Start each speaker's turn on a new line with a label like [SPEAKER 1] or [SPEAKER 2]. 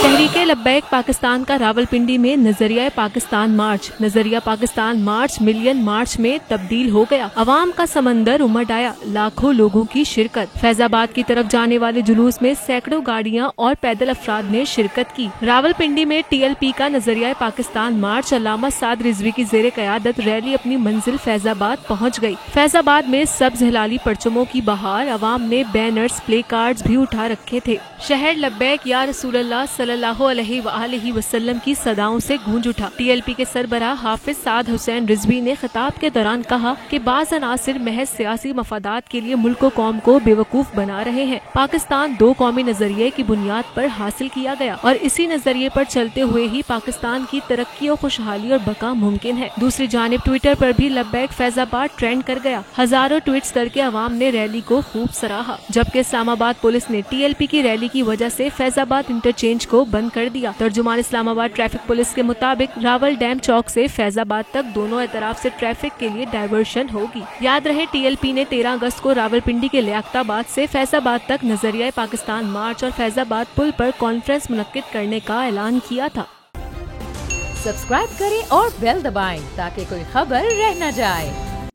[SPEAKER 1] تحریک لبیک پاکستان کا راولپنڈی میں نظریہ پاکستان مارچ ملین مارچ میں تبدیل ہو گیا۔ عوام کا سمندر امڈ آیا، لاکھوں لوگوں کی شرکت۔ فیض آباد کی طرف جانے والے جلوس میں سینکڑوں گاڑیاں اور پیدل افراد نے شرکت کی۔ راولپنڈی میں ٹی ایل پی کا نظریہ پاکستان مارچ علامہ سعد رضوی کی زیر قیادت ریلی اپنی منزل فیض آباد پہنچ گئی۔ فیض آباد میں سبز ہلالی پرچموں کی بہار، عوام نے بینرز، پلے کارڈز بھی اٹھا رکھے تھے۔ شہر لبیک یا رسول اللہ صلی اللہ علیہ وآلہ وسلم کی صداؤں سے گونج اٹھا۔ ٹی ایل پی کے سربراہ حافظ سعد حسین رضوی نے خطاب کے دوران کہا کہ بعض عناصر محض سیاسی مفادات کے لیے ملک و قوم کو بیوقوف بنا رہے ہیں۔ پاکستان دو قومی نظریے کی بنیاد پر حاصل کیا گیا اور اسی نظریے پر چلتے ہوئے ہی پاکستان کی ترقی و خوشحالی اور بقا ممکن ہے۔ دوسری جانب ٹویٹر پر بھی لبیک فیض آباد ٹرینڈ کر گیا۔ ہزاروں ٹویٹس کر کے عوام نے ریلی کو خوب سراہا، جبکہ اسلام آباد پولیس نے ٹی ایل پی کی ریلی کی وجہ سے فیض آباد انٹرچینج کو بند کر دیا۔ ترجمان اسلام آباد ٹریفک پولیس کے مطابق راول ڈیم چوک سے فیض آباد تک دونوں اطراف سے ٹریفک کے لیے ڈائیورشن ہوگی۔ یاد رہے ٹی ایل پی نے 13 اگست کو راولپنڈی کے لیاقت آباد سے فیض آباد تک نظریہ پاکستان مارچ اور فیض آباد پل پر کانفرنس منعقد کرنے کا اعلان کیا تھا۔
[SPEAKER 2] سبسکرائب کریں اور بیل دبائیں تاکہ کوئی خبر رہ نہ جائے۔